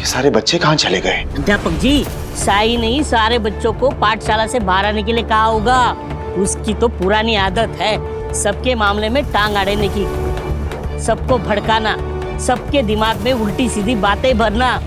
ये सारे बच्चे कहाँ चले गए? अध्यापक जी, साई नहीं सारे बच्चों को पाठशाला से बाहर आने के लिए कहा होगा। उसकी तो पुरानी आदत है सबके मामले में टांग अड़ेने की, सबको भड़काना, सबके दिमाग में उल्टी सीधी बातें भरना।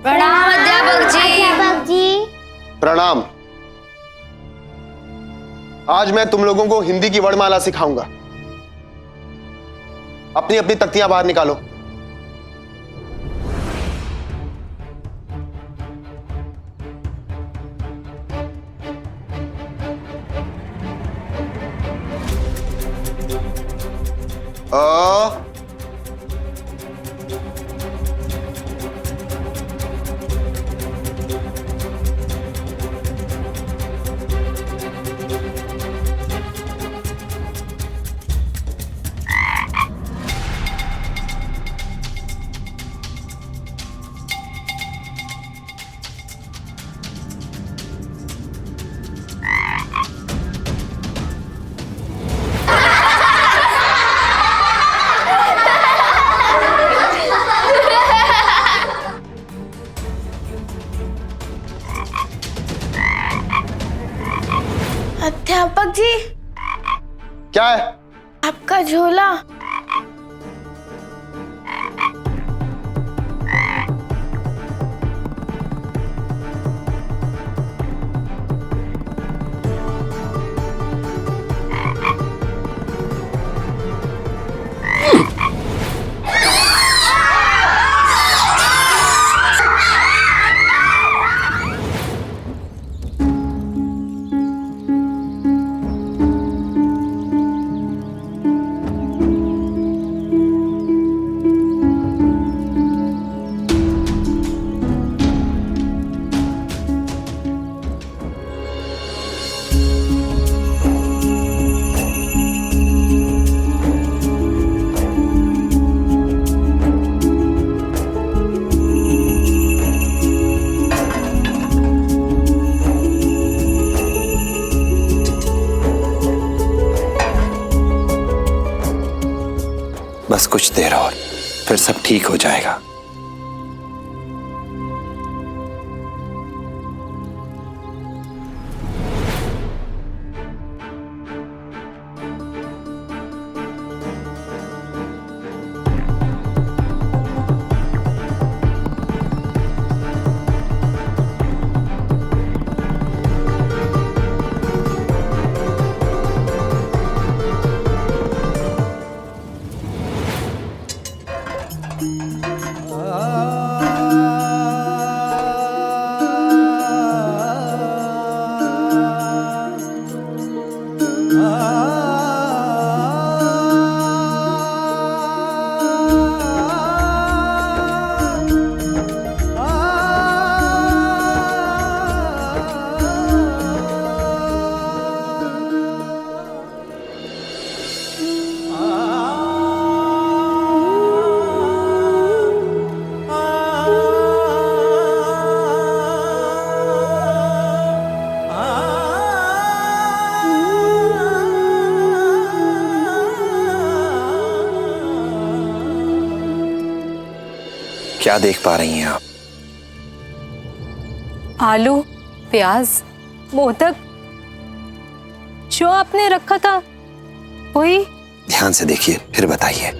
प्रणाम अध्यापक जी। अध्यापक जी। प्रणाम। आज मैं तुम लोगों को हिंदी की वर्णमाला सिखाऊंगा। अपनी अपनी तख्तियां बाहर निकालो। अ अध्यापक जी, क्या है? आपका झोला। बस कुछ देर और, फिर सब ठीक हो जाएगा। क्या देख पा रही हैं आप? आलू, प्याज, मोदक जो आपने रखा था वही। ध्यान से देखिए, फिर बताइए।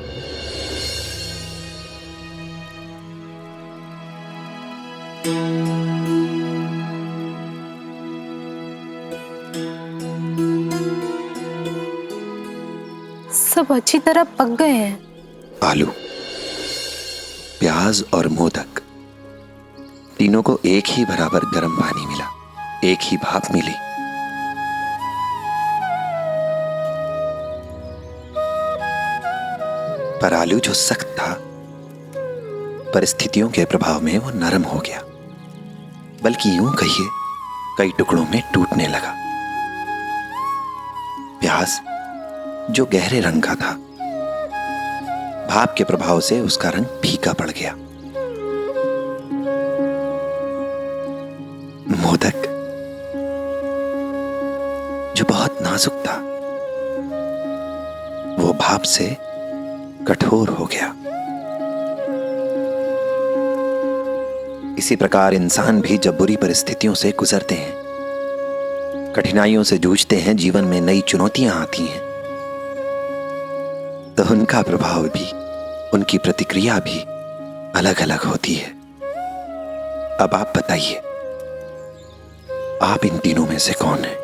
सब अच्छी तरह पक गए हैं। आलू, प्याज और मोदक तीनों को एक ही बराबर गर्म पानी मिला, एक ही भाप मिली, पर आलू जो सख्त था, परिस्थितियों के प्रभाव में वो नरम हो गया, बल्कि यूं कहिए कई टुकड़ों में टूटने लगा। प्याज जो गहरे रंग का था, भाप के प्रभाव से उसका रंग फीका पड़ गया। मोदक जो बहुत नाजुक था, वो भाप से कठोर हो गया। इसी प्रकार इंसान भी जब बुरी परिस्थितियों से गुजरते हैं, कठिनाइयों से जूझते हैं, जीवन में नई चुनौतियां आती हैं, तो उनका प्रभाव भी, उनकी प्रतिक्रिया भी अलग अलग होती है। अब आप बताइए, आप इन तीनों में से कौन है?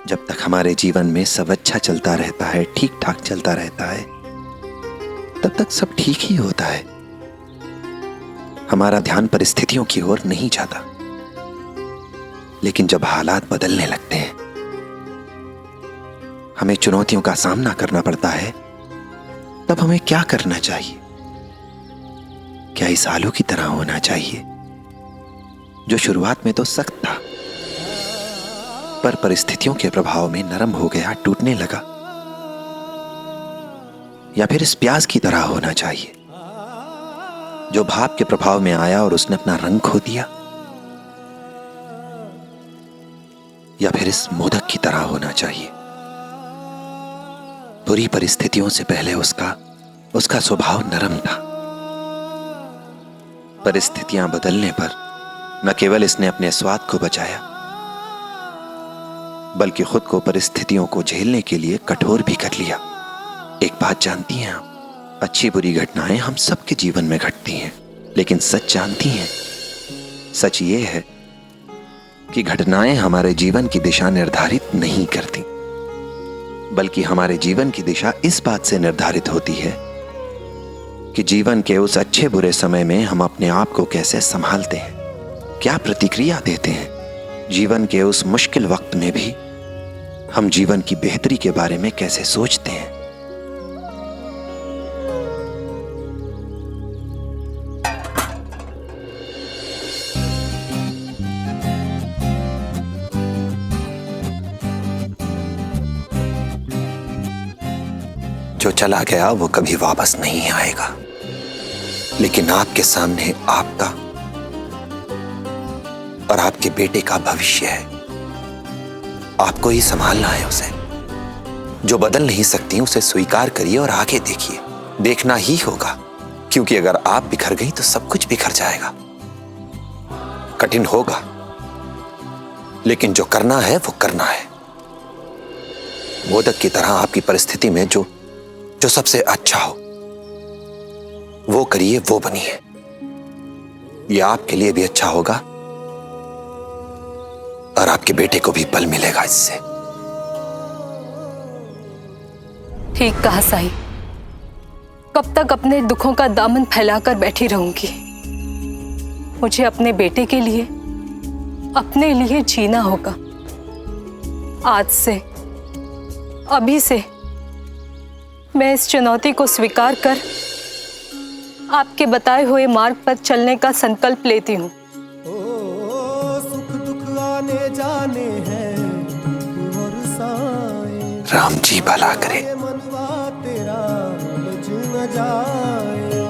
जब तक हमारे जीवन में सब अच्छा चलता रहता है, ठीक ठाक चलता रहता है, तब तक सब ठीक ही होता है। हमारा ध्यान परिस्थितियों की ओर नहीं जाता। लेकिन जब हालात बदलने लगते हैं, हमें चुनौतियों का सामना करना पड़ता है, तब हमें क्या करना चाहिए? क्या इस आलू की तरह होना चाहिए जो शुरुआत में तो सख्त था, पर परिस्थितियों के प्रभाव में नरम हो गया, टूटने लगा? या फिर इस प्याज की तरह होना चाहिए जो भाप के प्रभाव में आया और उसने अपना रंग खो दिया? या फिर इस मोदक की तरह होना चाहिए? बुरी परिस्थितियों से पहले उसका स्वभाव नरम था। परिस्थितियां बदलने पर न केवल इसने अपने स्वाद को बचाया, बल्कि खुद को परिस्थितियों को झेलने के लिए कठोर भी कर लिया। एक बात जानती हैं आप, अच्छी बुरी घटनाएं हम सबके जीवन में घटती हैं, लेकिन सच जानती हैं? सच ये है कि घटनाएं हमारे जीवन की दिशा निर्धारित नहीं करती, बल्कि हमारे जीवन की दिशा इस बात से निर्धारित होती है कि जीवन के उस अच्छे बुरे समय में हम अपने आप को कैसे संभालते हैं, क्या प्रतिक्रिया देते हैं। जीवन के उस मुश्किल वक्त में भी हम जीवन की बेहतरी के बारे में कैसे सोचते हैं। जो चला गया वो कभी वापस नहीं आएगा, लेकिन आपके सामने आपका और आपके बेटे का भविष्य है। आपको ही संभालना है उसे। जो बदल नहीं सकती उसे स्वीकार करिए और आगे देखिए। देखना ही होगा, क्योंकि अगर आप बिखर गई तो सब कुछ बिखर जाएगा। कठिन होगा, लेकिन जो करना है वो करना है। मोदक की तरह आपकी परिस्थिति में जो सबसे अच्छा हो वो करिए, वो बनिए। ये आपके लिए भी अच्छा होगा और आपके बेटे को भी बल मिलेगा इससे। ठीक कहा साईं। कब तक अपने दुखों का दामन फैलाकर बैठी रहूंगी? मुझे अपने बेटे के लिए, अपने लिए जीना होगा। आज से, अभी से मैं इस चुनौती को स्वीकार कर आपके बताए हुए मार्ग पर चलने का संकल्प लेती हूँ। सुख दुख आने जाने हैं राम जी भला करे। मनवा तेरा उलझ न जाए,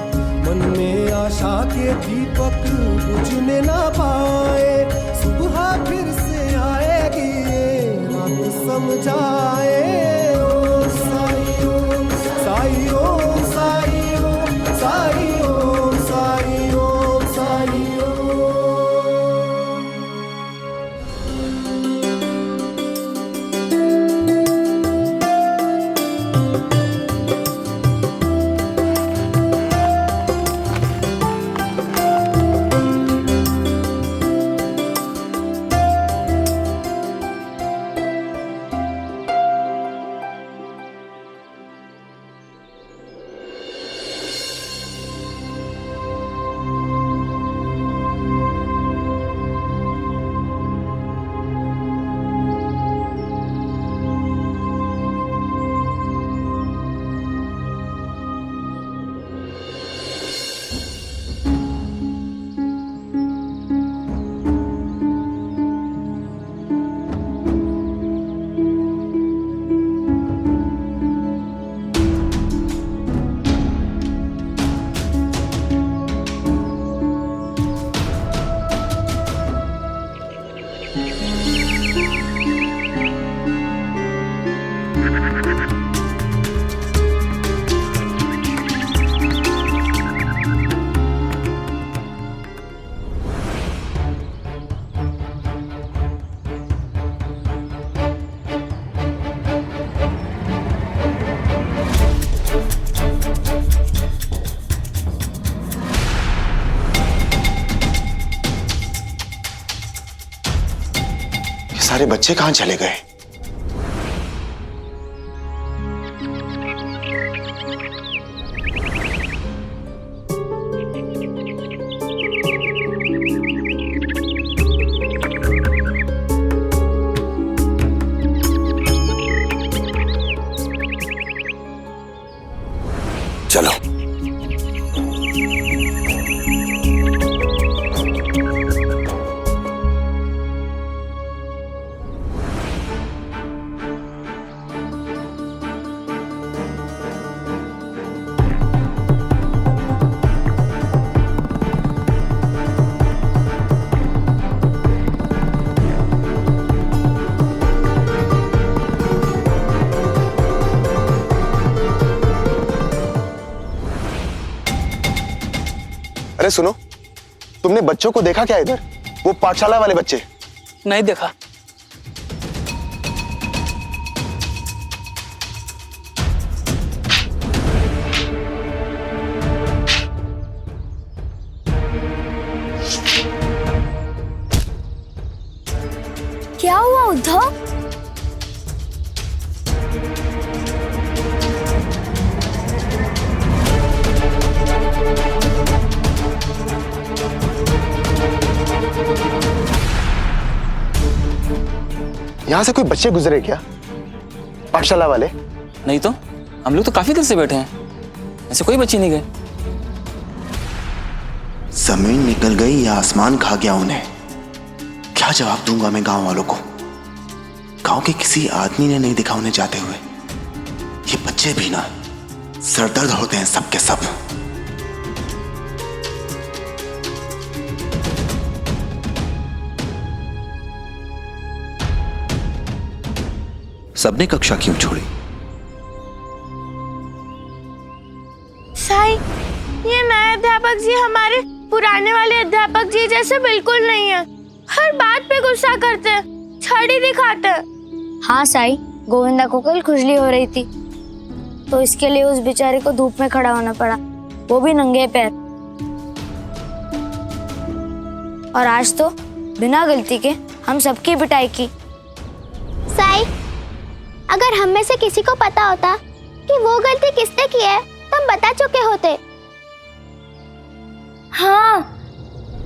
मन में आशा के दीपक बुझने ना पाए। सुबह फिर से आएगी रात समझाए। सारे बच्चे कहां चले गए? चलो। अरे सुनो, तुमने बच्चों को देखा क्या इधर? वो पाठशाला वाले बच्चे। नहीं देखा। क्या हुआ उद्धव? यहां से कोई बच्चे गुजरे क्या? पाठशाला वाले? नहीं तो हम लोग तो काफी देर से बैठे हैं, ऐसे कोई बच्चे नहीं गए। जमीन निकल गई या आसमान खा गया उन्हें? क्या जवाब दूंगा मैं गांव वालों को? गांव के किसी आदमी ने नहीं देखा उन्हें जाते हुए। ये बच्चे भी ना सरदर्द होते हैं सबके सब। सबने कक्षा क्यों छोड़ी? साई, ये नए अध्यापक जी हमारे पुराने वाले अध्यापक जी जैसे बिल्कुल नहीं है। हर बात पे गुस्सा करते हैं, छड़ी दिखाते हैं। हाँ साई, गोविंदा को कल खुजली हो रही थी तो इसके लिए उस बेचारे को धूप में खड़ा होना पड़ा, वो भी नंगे पैर। और आज तो बिना गलती के हम सबकी पिटाई की। साई, अगर हम में से किसी को पता होता कि वो गलती किसने की है तो हम बता चुके होते। हाँ,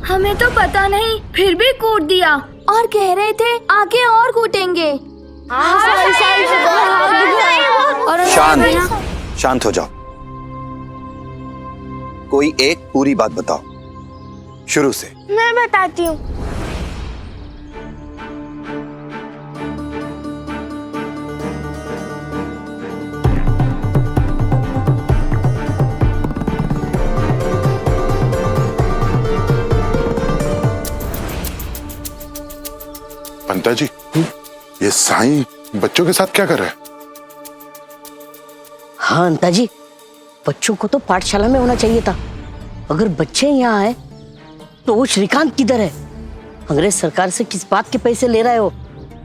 हमें तो पता नहीं, फिर भी कूट दिया और कह रहे थे आगे और कूटेंगे। और शांत हो जाओ। कोई एक पूरी बात बताओ, शुरू से। मैं बताती हूँ। पंता जी, ये साईं बच्चों के साथ क्या कर रहा है? हाँ अंता जी, बच्चों को तो पाठशाला में होना चाहिए था। अगर बच्चे यहाँ आए तो वो श्रीकांत किधर है? अंग्रेज सरकार से किस बात के पैसे ले रहे हो?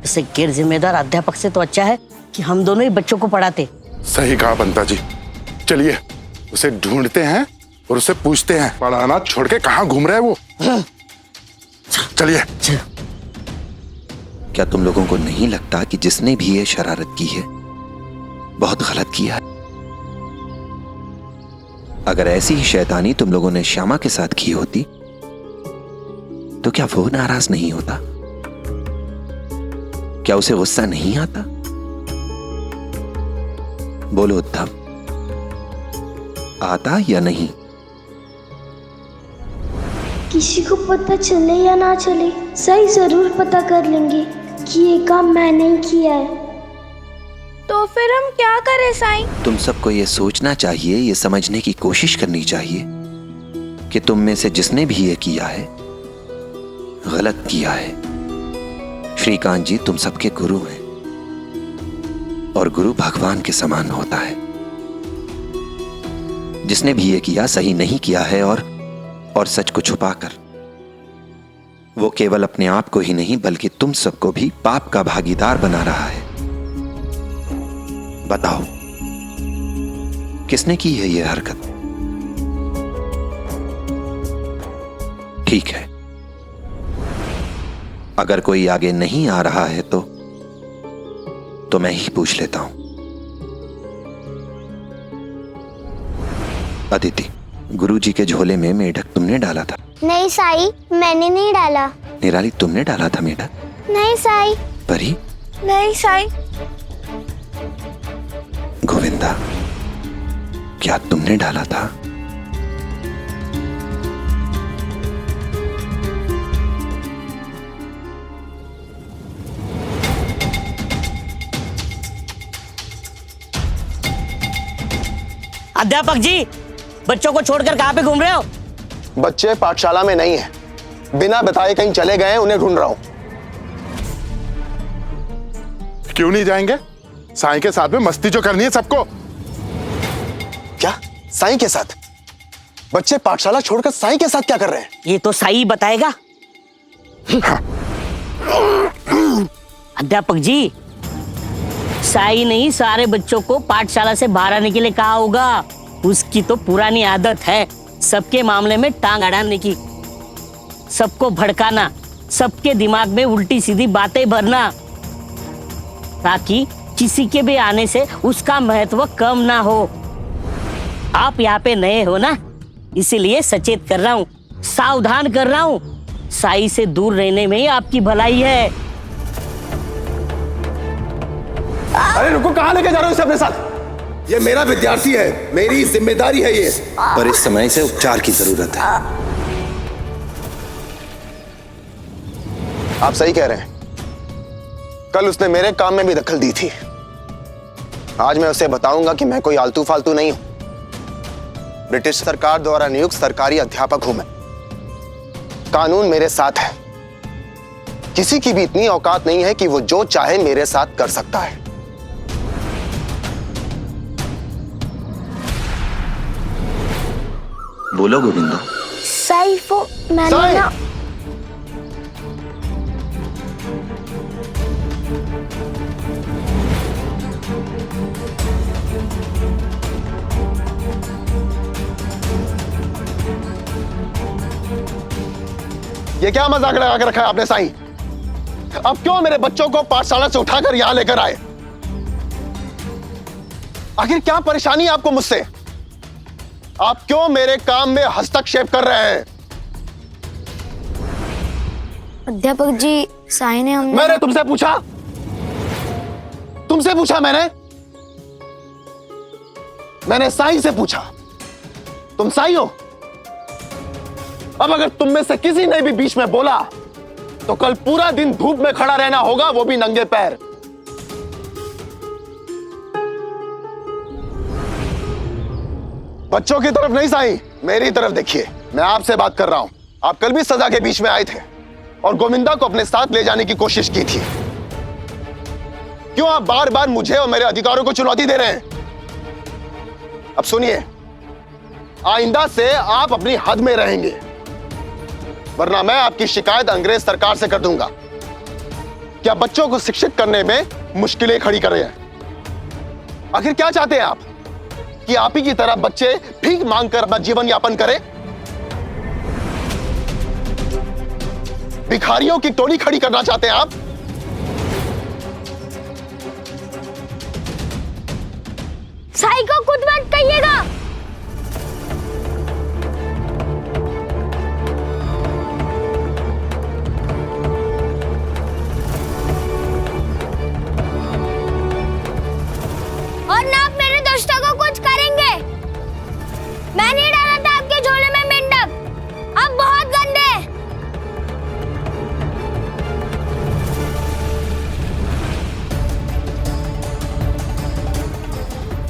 इसे गैर जिम्मेदार अध्यापक से तो अच्छा है कि हम दोनों ही बच्चों को पढ़ाते। सही कहा पंता जी। चलिए उसे ढूंढते हैं और उसे पूछते हैं पढ़ाना छोड़ के कहाँ घूम रहा है वो। चलिए। क्या तुम लोगों को नहीं लगता कि जिसने भी ये शरारत की है बहुत गलत किया है? अगर ऐसी ही शैतानी तुम लोगों ने श्यामा के साथ की होती तो क्या वो नाराज नहीं होता? क्या उसे गुस्सा नहीं आता? बोलो उद्धव, आता या नहीं? किसी को पता चले या ना चले, सही जरूर पता कर लेंगे कि ये काम मैंने ही किया है। तो फिर हम क्या करें साईं? तुम सबको ये सोचना चाहिए, ये समझने की कोशिश करनी चाहिए कि तुम में से जिसने भी ये किया है गलत किया है। श्रीकांत जी तुम सबके गुरु हैं और गुरु भगवान के समान होता है। जिसने भी ये किया सही नहीं किया है और सच को छुपाकर वो केवल अपने आप को ही नहीं बल्कि तुम सबको भी पाप का भागीदार बना रहा है। बताओ किसने की है ये हरकत? ठीक है, अगर कोई आगे नहीं आ रहा है तो मैं ही पूछ लेता हूं। अदिति, गुरुजी के झोले में मेढक तुमने डाला था? नहीं साई, मैंने नहीं डाला। निराली, तुमने डाला था मेढक? नहीं साई। परी? नहीं साई। गोविंदा, क्या तुमने डाला था? अध्यापक जी, बच्चों को छोड़कर कहाँ पे घूम रहे हो? बच्चे पाठशाला में नहीं है, बिना बताए कहीं चले गए हैं, उन्हें ढूंढ रहा हूं। क्यों नहीं जाएंगे? साईं के साथ में मस्ती जो करनी है सबको। क्या साईं के साथ? बच्चे पाठशाला छोड़कर साईं के साथ क्या कर रहे हैं? ये तो साई बताएगा। अध्यापक जी, साई नहीं सारे बच्चों को पाठशाला से बाहर आने के लिए कहा होगा। उसकी तो पुरानी आदत है सबके मामले में टांग अड़ाने की, सबको भड़काना, सबके दिमाग में उल्टी सीधी बातें भरना, ताकि किसी के भी आने से उसका महत्व कम ना हो। आप यहाँ पे नए हो ना, इसीलिए सचेत कर रहा हूँ, सावधान कर रहा हूँ। साई से दूर रहने में ही आपकी भलाई है। अरे रुको, कहां लेके जा रहे हो इसे अपने साथ? ये मेरा विद्यार्थी है, मेरी जिम्मेदारी है ये। पर इस समय इसे उपचार की जरूरत है। आप सही कह रहे हैं, कल उसने मेरे काम में भी दखल दी थी। आज मैं उसे बताऊंगा कि मैं कोई आलतू फालतू नहीं हूं। ब्रिटिश सरकार द्वारा नियुक्त सरकारी अध्यापक हूं मैं। कानून मेरे साथ है, किसी की भी इतनी औकात नहीं है कि वो जो चाहे मेरे साथ कर सकता है। बोलो गोविंदा। साई, वो मैंने साई! ना ये क्या मजाक लगा के रखा है आपने साईं? अब क्यों मेरे बच्चों को पाठशाला से उठाकर यहां लेकर आए? आखिर क्या परेशानी है आपको मुझसे? आप क्यों मेरे काम में हस्तक्षेप कर रहे हैं? अध्यापक जी, साई ने हमने मैंने तुमसे पूछा? तुमसे पूछा मैंने साईं से पूछा। तुम साईं हो? अब अगर तुम में से किसी ने भी बीच में बोला तो कल पूरा दिन धूप में खड़ा रहना होगा, वो भी नंगे पैर। बच्चों की तरफ नहीं साईं, मेरी तरफ देखिए। मैं आपसे बात कर रहा हूं। आप कल भी सजा के बीच में आए थे और गोविंदा को अपने साथ ले जाने की कोशिश की थी। क्यों आप बार बार मुझे और मेरे अधिकारों को चुनौती दे रहे हैं? अब सुनिए, आइंदा से आप अपनी हद में रहेंगे, वरना मैं आपकी शिकायत अंग्रेज सरकार से कर दूंगा। क्या बच्चों को शिक्षित करने में मुश्किलें खड़ी कर रहे हैं? आखिर क्या चाहते हैं आप? कि आप ही की तरह बच्चे भीख मांगकर अपना जीवन यापन करें? भिखारियों की टोली खड़ी करना चाहते हैं आप? साई को खुद मत कहिएगा। और ना आप मेरे दोस्तों को कुछ करेंगे। मैं नहीं डाला था आपके झोले में मेंढक। आप बहुत गंदे हैं।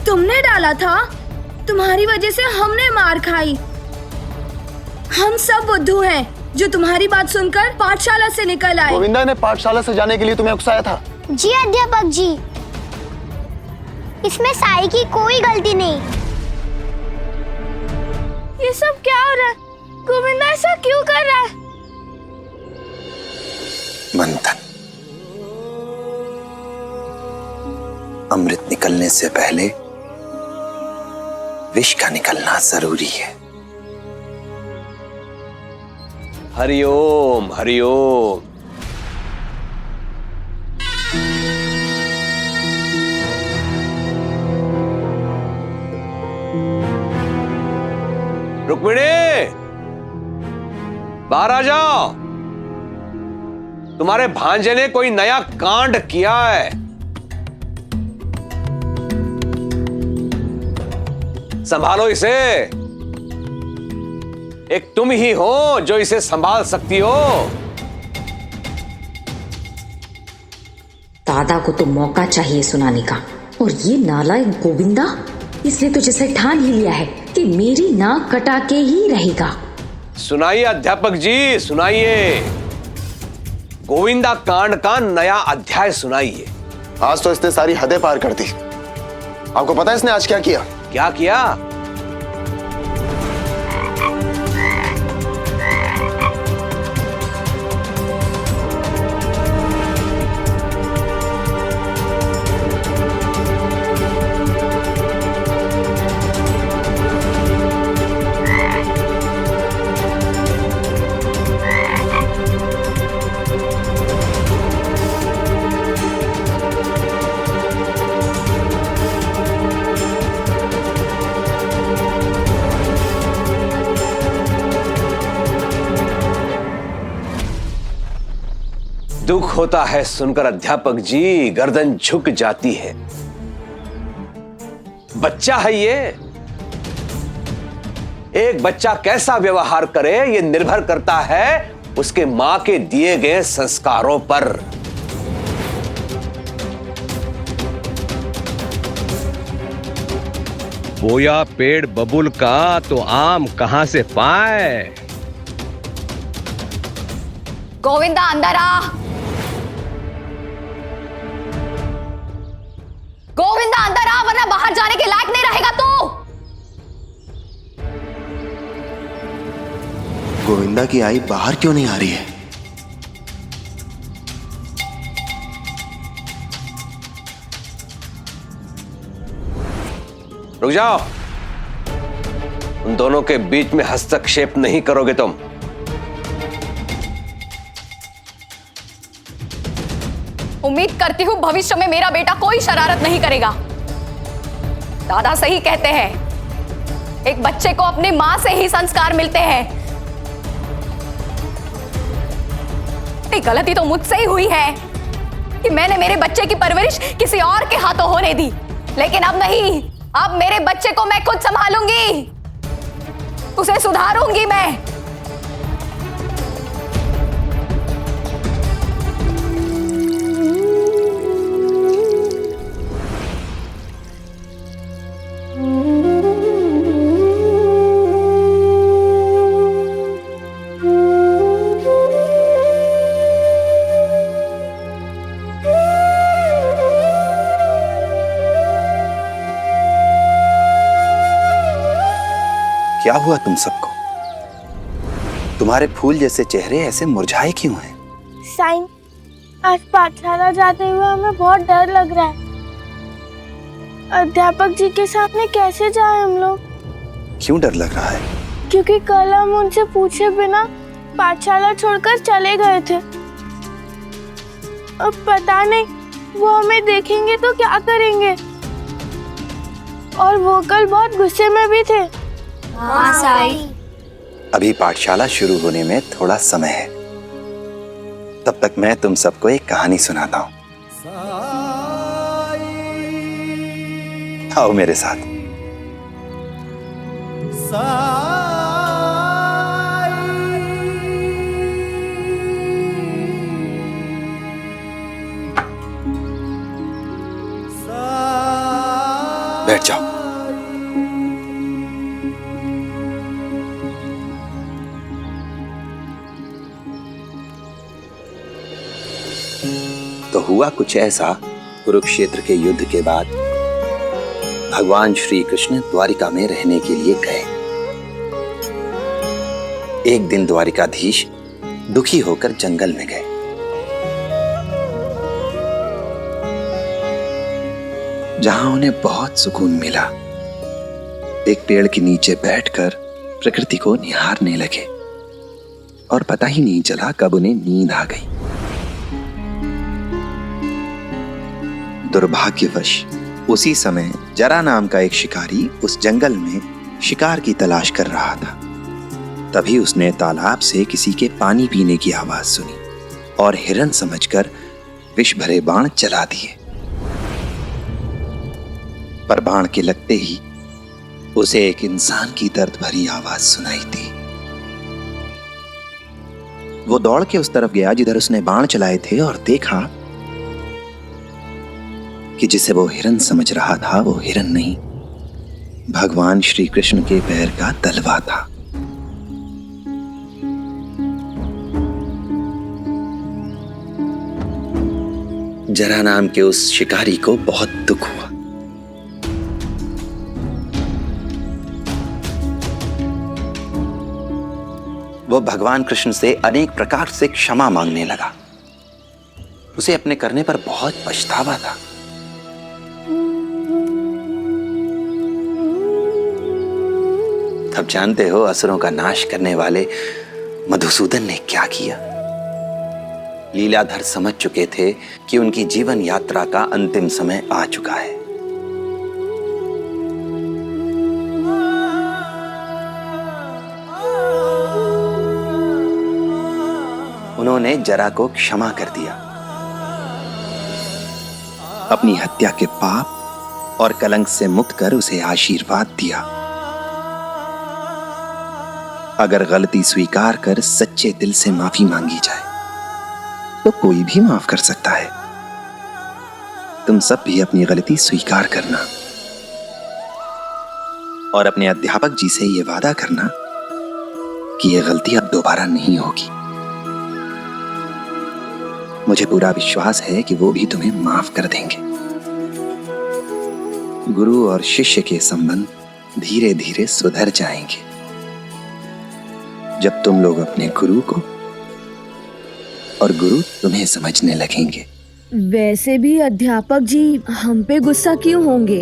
तुमने डाला था? तुम्हारी वजह से हमने मार खाई। हम सब बुद्धू हैं जो तुम्हारी बात सुनकर पाठशाला से निकल आए। गोविंदा ने पाठशाला से जाने के लिए तुम्हें उकसाया था? जी अध्यापक जी, इसमें साई की कोई गलती नहीं। ये सब क्या हो रहा है? गोविंदा ऐसा क्यों कर रहा है? मंथन, अमृत निकलने से पहले विष का निकलना जरूरी है। हरिओम हरिओम। रुक्मिणी, बाहर आ जाओ। तुम्हारे भांजे ने कोई नया कांड किया है। संभालो इसे। एक तुम ही हो जो इसे संभाल सकती हो। दादा को तो मौका चाहिए सुनाने का, और ये नालायक गोविंदा, इसने तो जैसे ठान ही लिया है कि मेरी नाक कटा के ही रहेगा। सुनाइए अध्यापक जी, सुनाइए। गोविंदा कांड का नया अध्याय सुनाइए। आज तो इसने सारी हदें पार कर दी। आपको पता है इसने आज क्या किया? क्या किया? दुख होता है सुनकर अध्यापक जी, गर्दन झुक जाती है। बच्चा है ये। एक बच्चा कैसा व्यवहार करे ये निर्भर करता है उसके मां के दिए गए संस्कारों पर। बोया पेड़ बबुल का तो आम कहां से पाए। गोविंदा अंदर आ। गोविंदा अंदर आ, वरना बाहर जाने के लायक नहीं रहेगा तू। गोविंदा की आई बाहर क्यों नहीं आ रही है? रुक जाओ। उन दोनों के बीच में हस्तक्षेप नहीं करोगे तुम। उम्मीद करती हूँ भविष्य में मेरा बेटा कोई शरारत नहीं करेगा। दादा सही कहते हैं, एक बच्चे को अपनी मां से ही संस्कार मिलते हैं। गलती तो मुझसे ही हुई है कि मैंने मेरे बच्चे की परवरिश किसी और के हाथों होने दी, लेकिन अब नहीं। अब मेरे बच्चे को मैं खुद संभालूंगी, उसे सुधारूंगी मैं। क्या हुआ तुम सबको? तुम्हारे फूल जैसे चेहरे ऐसे मुरझाए क्यों हैं? साईं, आज पाठशाला जाते हुए हमें बहुत डर लग रहा है। अध्यापक जी के सामने कैसे जाएं हम लोग? क्यों डर लग रहा है? क्योंकि कल हम उनसे पूछे बिना पाठशाला छोड़कर चले गए थे। अब पता नहीं वो हमें देखेंगे तो क्या करेंगे। और वो कल बहुत गुस्से में भी थे। हाँ साईं। अभी पाठशाला शुरू होने में थोड़ा समय है, तब तक मैं तुम सबको एक कहानी सुनाता हूँ। आओ मेरे साथ। बैठ जाओ। तो हुआ कुछ ऐसा, कुरुक्षेत्र के युद्ध के बाद भगवान श्री कृष्ण द्वारिका में रहने के लिए गए। एक दिन द्वारिकाधीश दुखी होकर जंगल में गए। जहां उन्हें बहुत सुकून मिला। एक पेड़ के नीचे बैठकर प्रकृति को निहारने लगे और पता ही नहीं चला कब उन्हें नींद आ गई। दुर्भाग्यवश उसी समय जरा नाम का एक शिकारी उस जंगल में शिकार की तलाश कर रहा था। तभी उसने तालाब से किसी के पानी पीने की आवाज सुनी और हिरन समझकर विष भरे बाण चला दिए। पर बाण के लगते ही उसे एक इंसान की दर्द भरी आवाज सुनाई दी। वो दौड़ के उस तरफ गया जिधर उसने बाण चलाए थे और देखा कि जिसे वो हिरन समझ रहा था वो हिरन नहीं, भगवान श्री कृष्ण के पैर का तलवा था। जरा नाम के उस शिकारी को बहुत दुख हुआ। वो भगवान कृष्ण से अनेक प्रकार से क्षमा मांगने लगा। उसे अपने करने पर बहुत पछतावा था। तब जानते हो असुरों का नाश करने वाले मधुसूदन ने क्या किया। लीलाधर समझ चुके थे कि उनकी जीवन यात्रा का अंतिम समय आ चुका है। उन्होंने जरा को क्षमा कर दिया। अपनी हत्या के पाप और कलंक से मुक्त कर उसे आशीर्वाद दिया। अगर गलती स्वीकार कर सच्चे दिल से माफी मांगी जाए तो कोई भी माफ कर सकता है। तुम सब भी अपनी गलती स्वीकार करना और अपने अध्यापक जी से यह वादा करना कि यह गलती अब दोबारा नहीं होगी। मुझे पूरा विश्वास है कि वो भी तुम्हें माफ कर देंगे। गुरु और शिष्य के संबंध धीरे धीरे सुधर जाएंगे जब तुम लोग अपने गुरु को और गुरु तुम्हें समझने लगेंगे। वैसे भी अध्यापक जी हम पे गुस्सा क्यों होंगे?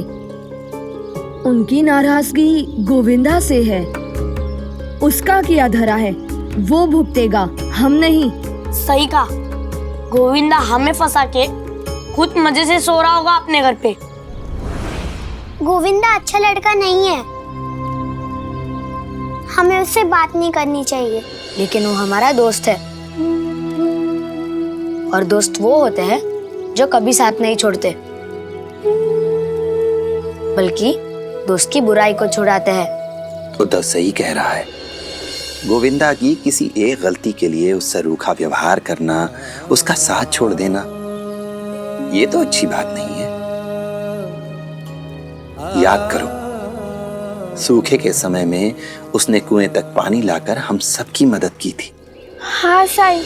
उनकी नाराजगी गोविंदा से है। उसका किया धरा है, वो भुगतेगा, हम नहीं। सही कहा। गोविंदा हमें फंसा के खुद मजे से सो रहा होगा अपने घर पे। गोविंदा अच्छा लड़का नहीं है, हमें उससे बात नहीं करनी चाहिए। लेकिन वो हमारा दोस्त है और दोस्त वो होते हैं जो कभी साथ नहीं छोड़ते, बल्कि दोस्त की बुराई को छुड़ाते हैं। तो सही कह रहा है। गोविंदा की किसी एक गलती के लिए उससे रूखा व्यवहार करना, उसका साथ छोड़ देना, ये तो अच्छी बात नहीं है। याद करो, सूखे के समय में उसने कुएं तक पानी लाकर हम सबकी मदद की थी। हाँ साईं,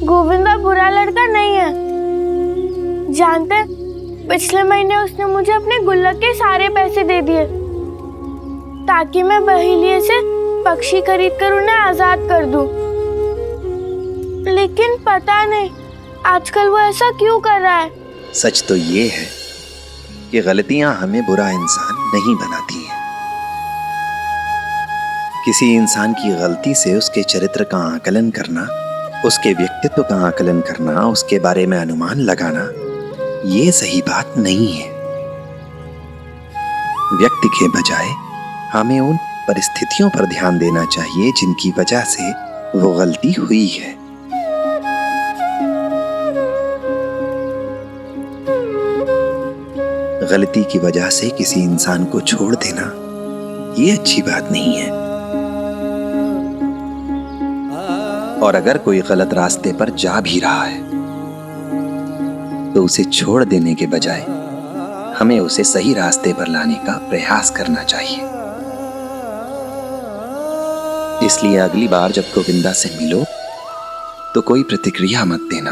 गोविंदा बुरा लड़का नहीं है। जानते, पिछले महीने उसने मुझे अपने गुल्लक के सारे पैसे दे दिए ताकि मैं बहेलिये से पक्षी खरीदकर उन्हें आजाद कर दूं। लेकिन पता नहीं आजकल वो ऐसा क्यों कर रहा है। सच तो ये है कि गलतियां हमें बुरा इंसान नहीं बनाती हैं। किसी इंसान की गलती से उसके चरित्र का आकलन करना, उसके व्यक्तित्व का आकलन करना, उसके बारे में अनुमान लगाना, ये सही बात नहीं है। व्यक्ति के बजाय हमें उन परिस्थितियों पर ध्यान देना चाहिए जिनकी वजह से वो गलती हुई है। गलती की वजह से किसी इंसान को छोड़ देना ये अच्छी बात नहीं है। और अगर कोई गलत रास्ते पर जा भी रहा है तो उसे छोड़ देने के बजाय हमें उसे सही रास्ते पर लाने का प्रयास करना चाहिए। इसलिए अगली बार जब गोविंदा से मिलो तो कोई प्रतिक्रिया मत देना,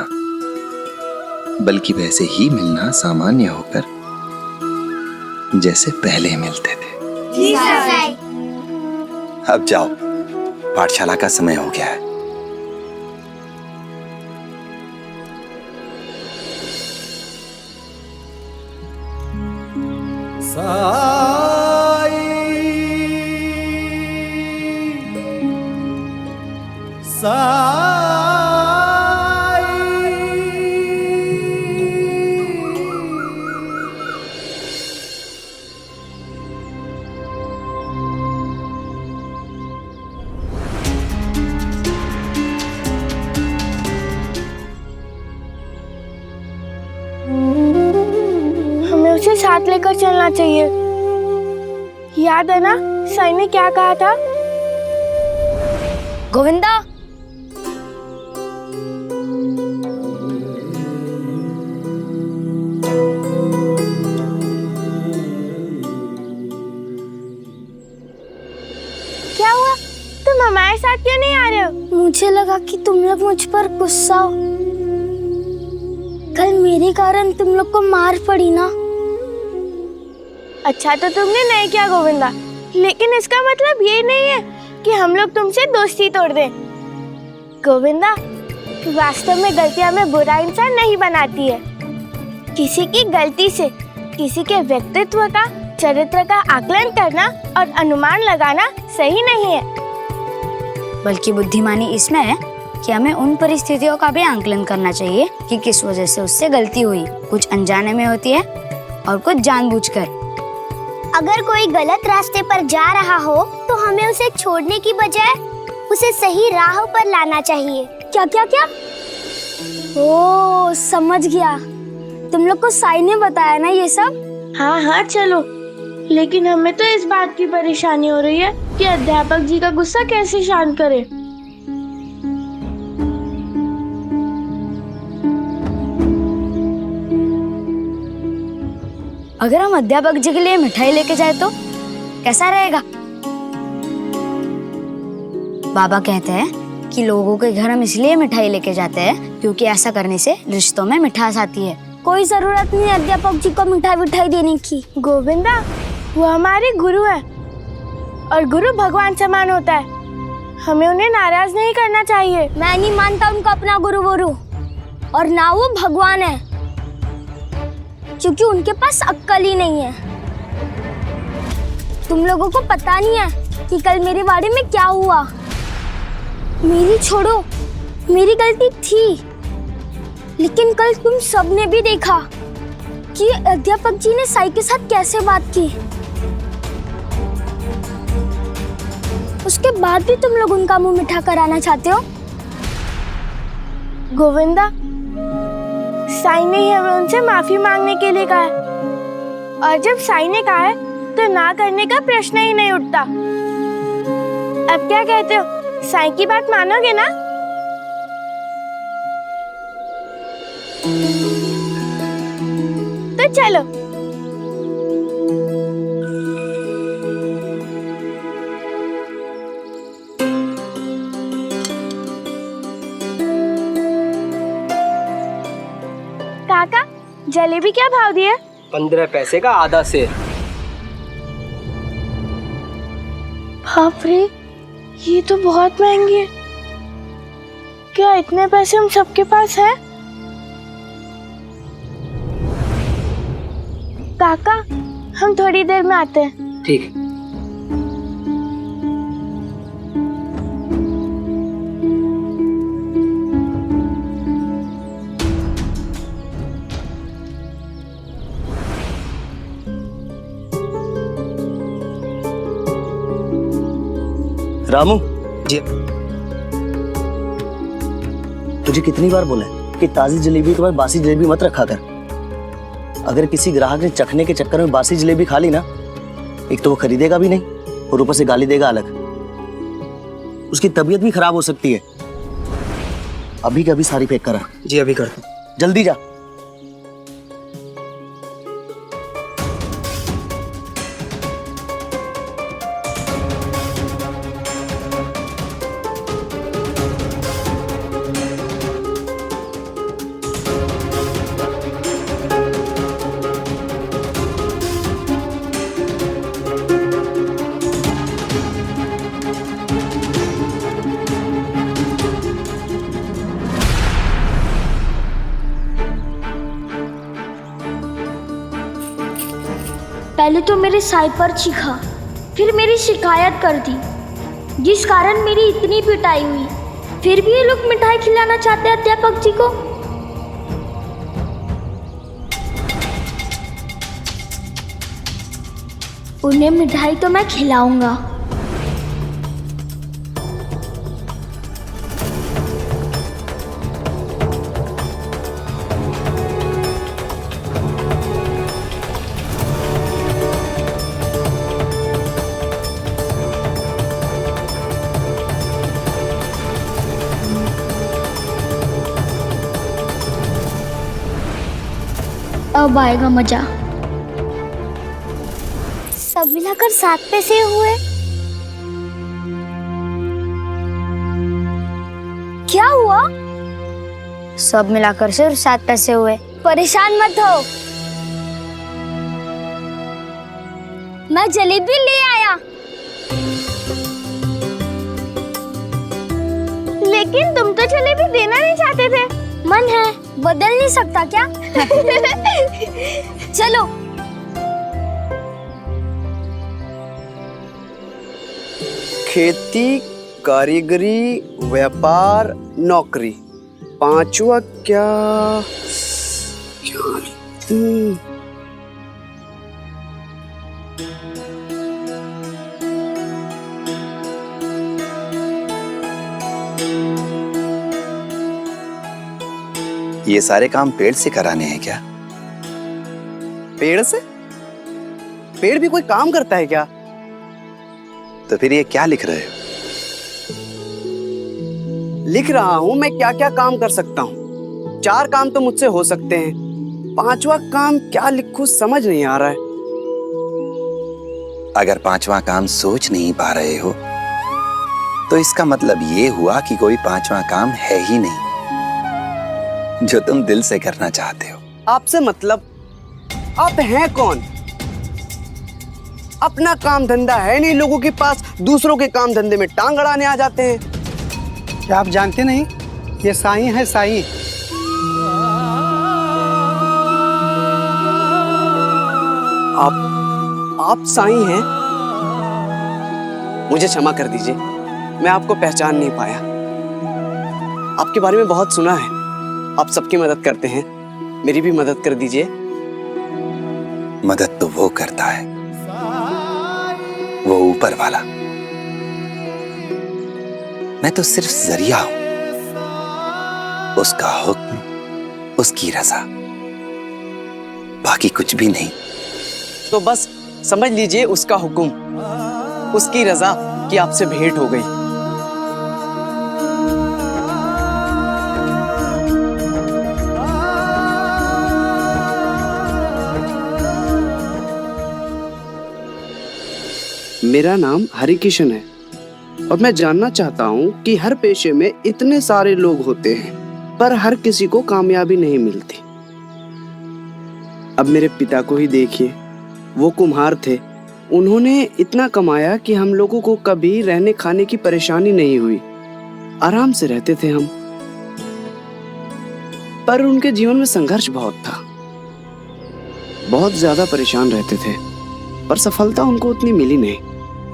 बल्कि वैसे ही मिलना सामान्य होकर जैसे पहले मिलते थे। जी सर। अब जाओ, पाठशाला का समय हो गया है। चलना चाहिए। याद है ना साई ने क्या कहा था? गोविंदा, क्या हुआ? तुम हमारे साथ क्यों नहीं आ रहे हो? मुझे लगा कि तुम लोग मुझ पर गुस्सा हो। कल मेरे कारण तुम लोग को मार पड़ी ना। अच्छा तो तुमने नहीं किया गोविंदा, लेकिन इसका मतलब ये नहीं है कि हम लोग तुमसे दोस्ती तोड़ दें। गोविंदा, वास्तव में गलतियां हमें बुरा इंसान नहीं बनाती है। किसी की गलती से किसी के व्यक्तित्व का, चरित्र का आकलन करना और अनुमान लगाना सही नहीं है। बल्कि बुद्धिमानी इसमें है कि हमें उन परिस्थितियों का भी आकलन करना चाहिए कि किस वजह से उससे गलती हुई। कुछ अनजाने में होती है और कुछ जानबूझकर। अगर कोई गलत रास्ते पर जा रहा हो तो हमें उसे छोड़ने की बजाय उसे सही राह पर लाना चाहिए। क्या क्या क्या? ओ, समझ गया। तुम लोग को साई ने बताया ना ये सब? हाँ हाँ चलो, लेकिन हमें तो इस बात की परेशानी हो रही है कि अध्यापक जी का गुस्सा कैसे शांत करें। अगर हम अध्यापक जी के लिए मिठाई लेके जाए तो कैसा रहेगा? बाबा कहते हैं कि लोगों के घर हम इसलिए मिठाई लेके जाते हैं क्योंकि ऐसा करने से रिश्तों में मिठास आती है। कोई जरूरत नहीं अध्यापक जी को मिठाई देने की। गोविंदा, वो हमारे गुरु है और गुरु भगवान समान होता है। हमें उन्हें नाराज नहीं करना चाहिए। मैं नहीं मानता उनको अपना गुरु और ना वो भगवान है, क्योंकि उनके पास अक्ल ही नहीं है। तुम लोगों को पता नहीं है कि कल मेरे बारे में क्या हुआ। मेरी छोड़ो, मेरी गलती थी, लेकिन कल तुम सबने भी देखा कि अध्यापक जी ने साई के साथ कैसे बात की। उसके बाद भी तुम लोग उनका मुंह मीठा कराना चाहते हो। गोविंदा, साई ने ही हमें उनसे माफी मांगने के लिए कहा है, और जब साई ने कहा है तो ना करने का प्रश्न ही नहीं उठता। अब क्या कहते हो, साई की बात मानोगे ना? तो चलो। काका, जलेबी क्या भाव दिए? 15 पैसे का आधा सेर। बाप रे, ये तो बहुत महंगी है। क्या इतने पैसे हम सबके पास है? काका, हम थोड़ी देर में आते हैं। ठीक है। रामू जी, तुझे कितनी बार बोला है कि ताजी जलेबी के बाद बासी जलेबी मत रखा कर। अगर किसी ग्राहक ने चखने के चक्कर में बासी जलेबी खा ली ना, एक तो वो खरीदेगा भी नहीं और ऊपर से गाली देगा अलग। उसकी तबीयत भी खराब हो सकती है। अभी के अभी सारी पैक करा। जी अभी करता हूँ। जल्दी जा। पहले तो मेरे साई पर चीखा, फिर मेरी शिकायत कर दी, जिस कारण मेरी इतनी पिटाई हुई। फिर भी ये लोग मिठाई खिलाना चाहते हैं अध्यापक जी को। उन्हें मिठाई तो मैं खिलाऊंगा। अब आएगा मजा। सब मिलाकर 7 पैसे हुए। क्या हुआ? सब मिलाकर सिर्फ 7 पैसे हुए। परेशान मत हो, मैं जलेबी ले आया। लेकिन तुम तो जलेबी देना नहीं चाहते थे। मन है, बदल नहीं सकता क्या? चलो। खेती, कारीगरी, व्यापार, नौकरी, 5वां क्या? ये सारे काम पेड़ से कराने हैं क्या? पेड़ से? पेड़ भी कोई काम करता है क्या? तो फिर ये क्या लिख रहे हो? लिख रहा हूं मैं क्या क्या काम कर सकता हूं। 4 काम तो मुझसे हो सकते हैं, 5वां काम क्या लिखूं समझ नहीं आ रहा है। अगर 5वां काम सोच नहीं पा रहे हो तो इसका मतलब ये हुआ कि कोई 5वां काम है ही नहीं जो तुम दिल से करना चाहते हो। आपसे मतलब? आप हैं कौन? अपना काम धंधा है नहीं लोगों के पास, दूसरों के काम धंधे में टांग अड़ाने आ जाते हैं। क्या आप जानते नहीं, ये साईं है साईं। आप साईं हैं? मुझे क्षमा कर दीजिए, मैं आपको पहचान नहीं पाया। आपके बारे में बहुत सुना है, आप सबकी मदद करते हैं, मेरी भी मदद कर दीजिए। मदद तो वो करता है, वो ऊपर वाला। मैं तो सिर्फ जरिया हूं, उसका हुक्म, उसकी रजा, बाकी कुछ भी नहीं। तो बस समझ लीजिए उसका हुक्म, उसकी रजा कि आपसे भेंट हो गई। मेरा नाम हरिकिशन है और मैं जानना चाहता हूँ कि हर पेशे में इतने सारे लोग होते हैं पर हर किसी को कामयाबी नहीं मिलती। अब मेरे पिता को ही देखिए, वो कुम्हार थे, उन्होंने इतना कमाया कि हम लोगों को कभी रहने खाने की परेशानी नहीं हुई, आराम से रहते थे हम। पर उनके जीवन में संघर्ष बहुत था, बहुत ज्यादा परेशान रहते थे, पर सफलता उनको उतनी मिली नहीं।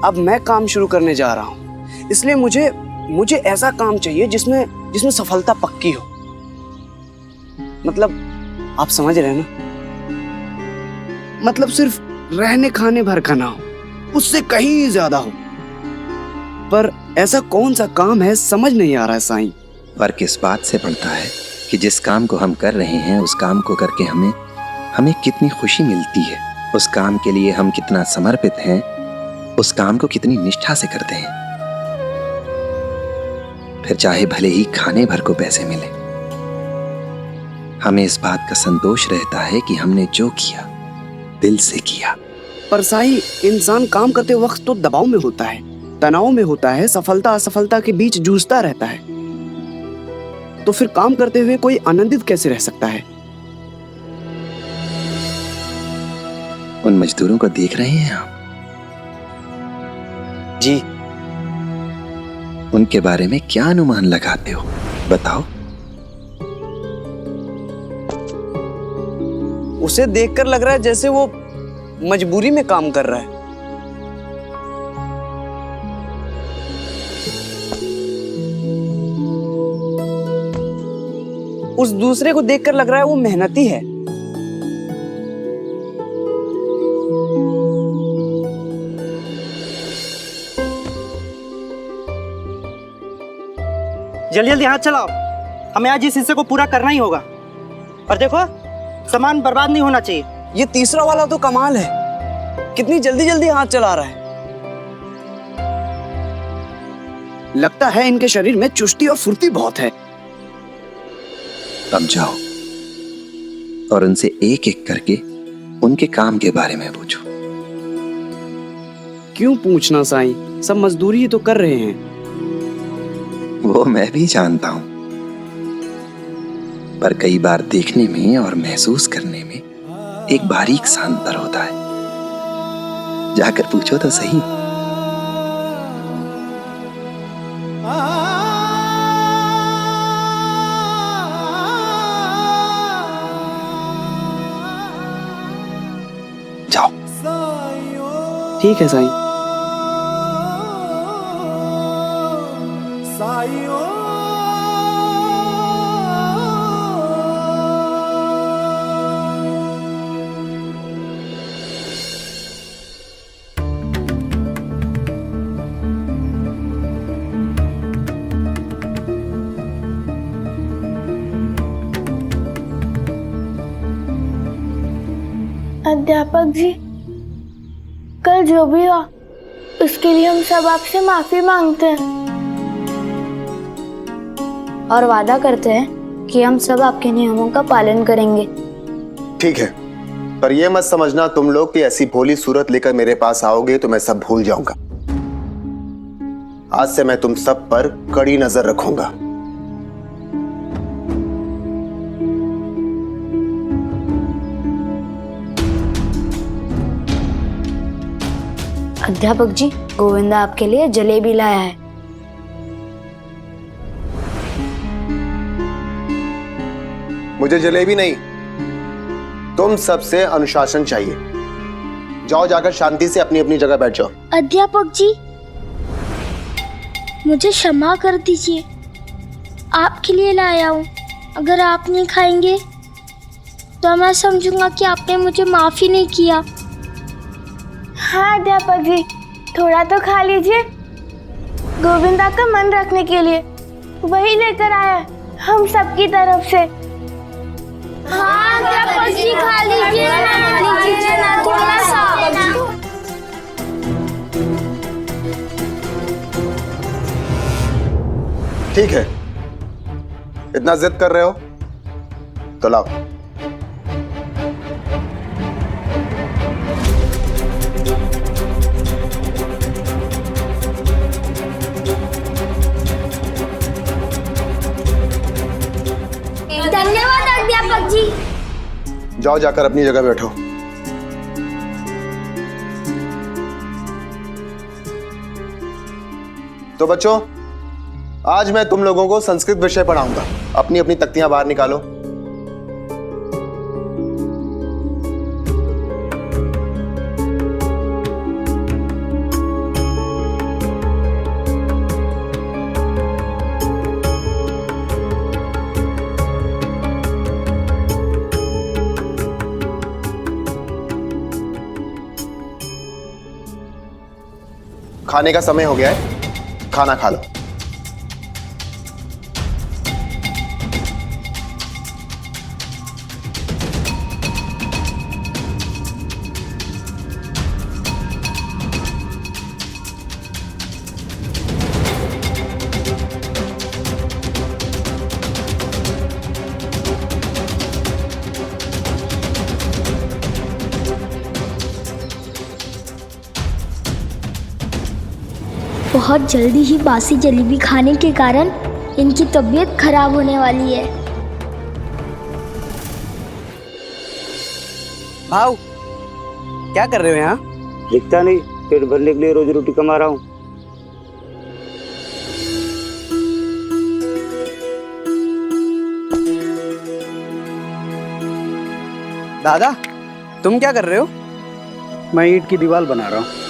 अब मैं काम शुरू करने जा रहा हूँ, इसलिए मुझे ऐसा काम चाहिए जिसमें सफलता पक्की हो। मतलब आप समझ रहे हैं ना? मतलब सिर्फ रहने खाने भर का ना हो, उससे कहीं ज्यादा हो। पर ऐसा कौन सा काम है समझ नहीं आ रहा है साईं। फर्क इस बात से पड़ता है कि जिस काम को हम कर रहे हैं उस काम को करके हमें कितनी खुशी मिलती है, उस काम के लिए हम कितना समर्पित हैं, उस काम को कितनी निष्ठा से करते हैं। फिर चाहे भले ही खाने भर को पैसे मिले, हमें इस बात का संतोष रहता है कि हमने जो किया दिल से किया। पर साईं, इंसान काम करते वक्त तो दबाव में होता है, तनाव में होता है, सफलता असफलता के बीच जूझता रहता है। तो फिर काम करते हुए कोई आनंदित कैसे रह सकता है? उन मजदूरों को देख रहे हैं आप? जी। उनके बारे में क्या अनुमान लगाते हो, बताओ? उसे देखकर लग रहा है जैसे वो मजबूरी में काम कर रहा है। उस दूसरे को देखकर लग रहा है वो मेहनती है। जल्दी जल्दी हाथ चलाओ, हमें आज इस हिस्से को पूरा करना ही होगा। और देखो, सामान बर्बाद नहीं होना चाहिए। ये तीसरा वाला तो कमाल है, कितनी जल्दी जल्दी हाथ चला रहा है। लगता है इनके शरीर में चुस्ती और फुर्ती बहुत है। अब जाओ और उनसे एक एक करके उनके काम के बारे में पूछो। क्यों पूछना साईं, सब मजदूरी ही तो कर रहे हैं। वो मैं भी जानता हूं, पर कई बार देखने में और महसूस करने में एक बारीक सा अंतर होता है। जाकर पूछो तो सही। जाओ। ठीक है साईं। अध्यापक जी, कल जो भी हुआ उसके लिए हम सब आपसे माफी मांगते हैं और वादा करते हैं कि हम सब आपके नियमों का पालन करेंगे। ठीक है, पर यह मत समझना तुम लोग कि ऐसी भोली सूरत लेकर मेरे पास आओगे तो मैं सब भूल जाऊंगा। आज से मैं तुम सब पर कड़ी नजर रखूंगा। अध्यापक जी, गोविंदा आपके लिए जलेबी लाया है। मुझे जलेबी नहीं, तुम सबसे अनुशासन चाहिए। जाओ, जाकर शांति से अपनी अपनी जगह बैठ जाओ। अध्यापक जी, मुझे क्षमा कर दीजिए, आपके लिए लाया हूँ। अगर आप नहीं खाएंगे तो मैं समझूंगा कि आपने मुझे माफी नहीं किया। हाँ अध्यापक जी, थोड़ा तो खा लीजिए। गोविंदा का मन रखने के लिए वही लेकर आया है हम सबकी तरफ से। हाँ अध्यापक जी, खा लीजिए ना थोड़ा सा। ठीक है, इतना जिद कर रहे हो तो लाओ। धन्यवाद अध्यापक जी। जाओ, जाकर अपनी जगह बैठो। तो बच्चों, आज मैं तुम लोगों को संस्कृत विषय पढ़ाऊंगा। अपनी अपनी तख्तियां बाहर निकालो। खाने का समय हो गया है, खाना खा लो। बहुत जल्दी ही बासी जलेबी खाने के कारण इनकी तबीयत खराब होने वाली है। भाव, क्या कर रहे हो यहाँ? दिखता नहीं, पेट भरने के लिए रोजी रोटी कमा रहा हूँ। दादा, तुम क्या कर रहे हो? मैं ईंट की दीवार बना रहा हूँ।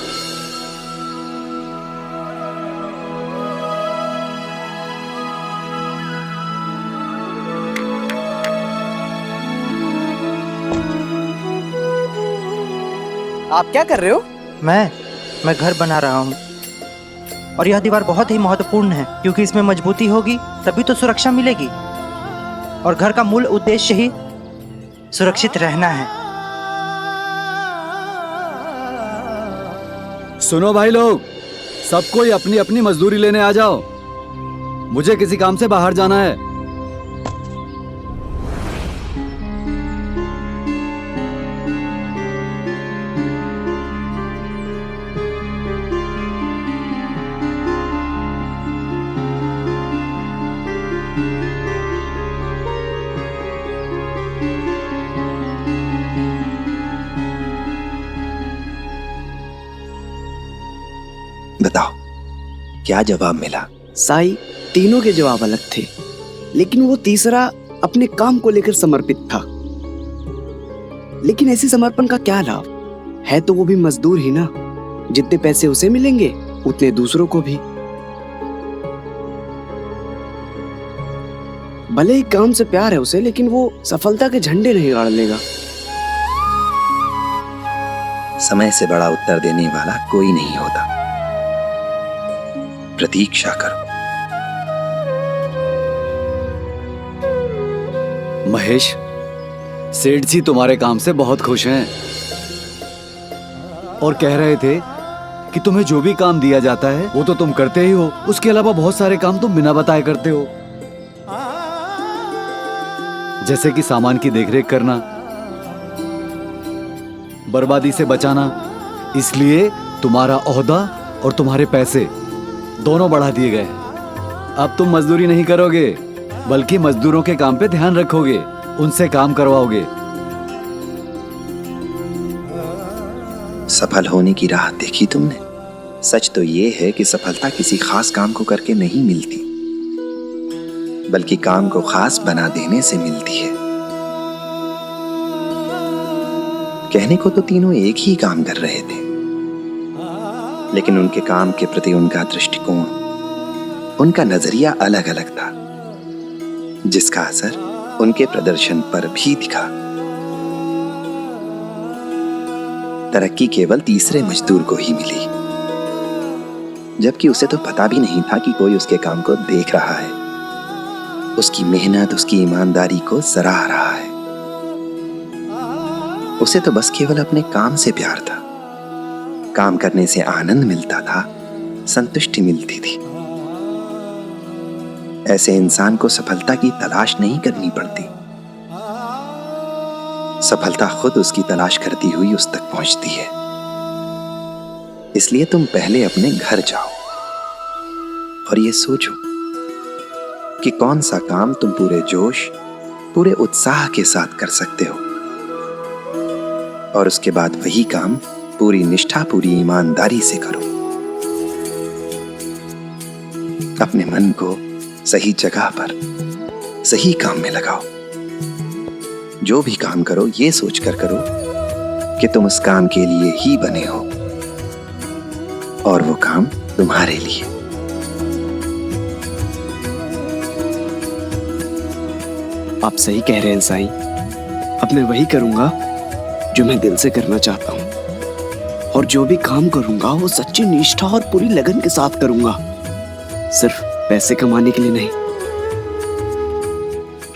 आप क्या कर रहे हो? मैं घर बना रहा हूँ और यह दीवार बहुत ही महत्वपूर्ण है क्योंकि इसमें मजबूती होगी तभी तो सुरक्षा मिलेगी और घर का मूल उद्देश्य ही सुरक्षित रहना है। सुनो भाई लोग, सब कोई अपनी अपनी मजदूरी लेने आ जाओ। मुझे किसी काम से बाहर जाना है। क्या जवाब मिला? साई, तीनों के जवाब अलग थे, लेकिन वो तीसरा अपने काम को लेकर समर्पित था। लेकिन ऐसे समर्पण का क्या लाभ है? तो वो भी मजदूर ही ना। जितने पैसे उसे मिलेंगे उतने दूसरों को भी। भले ही काम से प्यार है उसे, लेकिन वो सफलता के झंडे नहीं गाड़ लेगा। समय से बड़ा उत्तर देने वाला कोई नहीं होता। प्रतीक्षा करो। महेश, सेठ जी तुम्हारे काम से बहुत खुश हैं और कह रहे थे कि तुम्हें जो भी काम दिया जाता है वो तो तुम करते ही हो, उसके अलावा बहुत सारे काम तुम बिना बताए करते हो, जैसे कि सामान की देखरेख करना, बर्बादी से बचाना। इसलिए तुम्हारा ओहदा और तुम्हारे पैसे दोनों बढ़ा दिए गए। अब तुम मजदूरी नहीं करोगे, बल्कि मजदूरों के काम पे ध्यान रखोगे, उनसे काम करवाओगे। सफल होने की राह देखी तुमने? सच तो ये है कि सफलता किसी खास काम को करके नहीं मिलती, बल्कि काम को खास बना देने से मिलती है। कहने को तो तीनों एक ही काम कर रहे थे, लेकिन उनके काम के प्रति उनका दृष्टिकोण, उनका नजरिया अलग अलग था, जिसका असर उनके प्रदर्शन पर भी दिखा। तरक्की केवल तीसरे मजदूर को ही मिली, जबकि उसे तो पता भी नहीं था कि कोई उसके काम को देख रहा है, उसकी मेहनत, उसकी ईमानदारी को सराह रहा है। उसे तो बस केवल अपने काम से प्यार था। काम करने से आनंद मिलता था, संतुष्टि मिलती थी। ऐसे इंसान को सफलता की तलाश नहीं करनी पड़ती, सफलता खुद उसकी तलाश करती हुई उस तक पहुंचती है। इसलिए तुम पहले अपने घर जाओ और ये सोचो कि कौन सा काम तुम पूरे जोश, पूरे उत्साह के साथ कर सकते हो, और उसके बाद वही काम पूरी निष्ठा, पूरी ईमानदारी से करो। अपने मन को सही जगह पर, सही काम में लगाओ। जो भी काम करो ये सोचकर करो कि तुम उस काम के लिए ही बने हो और वो काम तुम्हारे लिए। आप सही कह रहे हैं साईं। अब मैं वही करूंगा जो मैं दिल से करना चाहता हूं, और जो भी काम करूंगा वो सच्ची निष्ठा और पूरी लगन के साथ करूंगा, सिर्फ पैसे कमाने के लिए नहीं।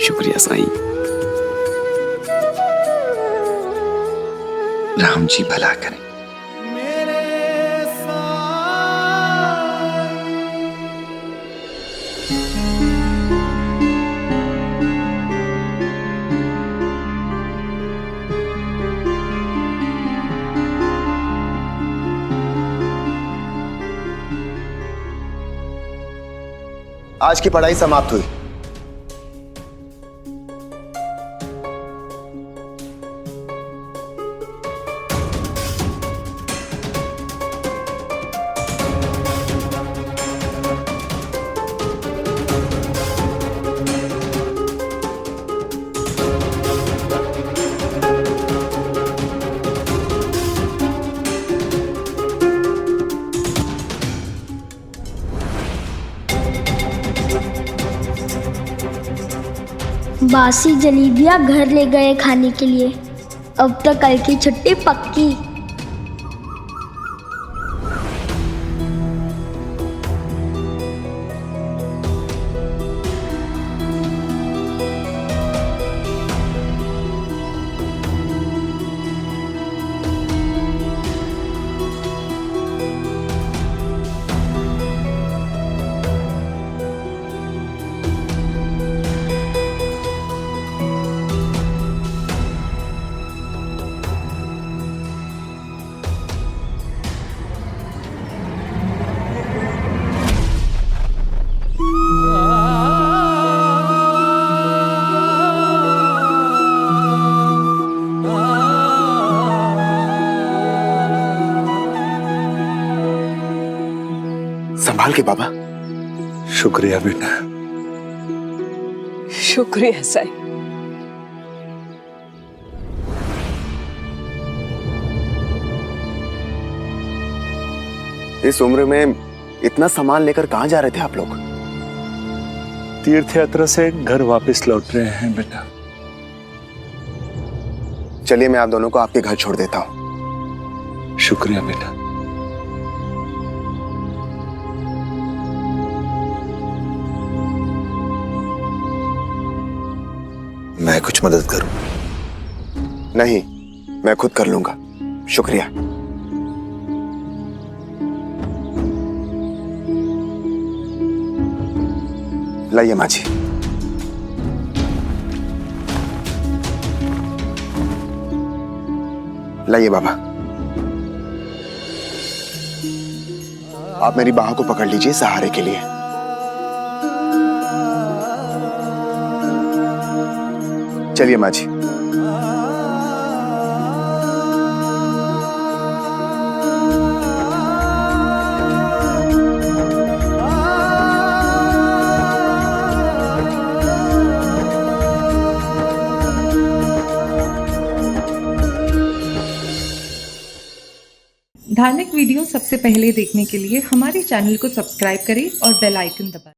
शुक्रिया साईं। राम जी भला करें। आज की पढ़ाई समाप्त हुई। बासी जलेबियां घर ले गए खाने के लिए। अब तक कल की छुट्टी पक्की। के बाबा। शुक्रिया बेटा। शुक्रिया साई। इस उम्र में इतना सामान लेकर कहां जा रहे थे आप लोग? तीर्थ यात्रा से घर वापस लौट रहे हैं बेटा। चलिए मैं आप दोनों को आपके घर छोड़ देता हूं। शुक्रिया बेटा। मैं कुछ मदद करूं? नहीं, मैं खुद कर लूंगा। शुक्रिया। लाइए माँ जी। लाइए बाबा। आप मेरी बाहों को पकड़ लीजिए सहारे के लिए। चलिए माँ जी। धार्मिक वीडियो सबसे पहले देखने के लिए हमारे चैनल को सब्सक्राइब करें और बेल आइकन दबाएं।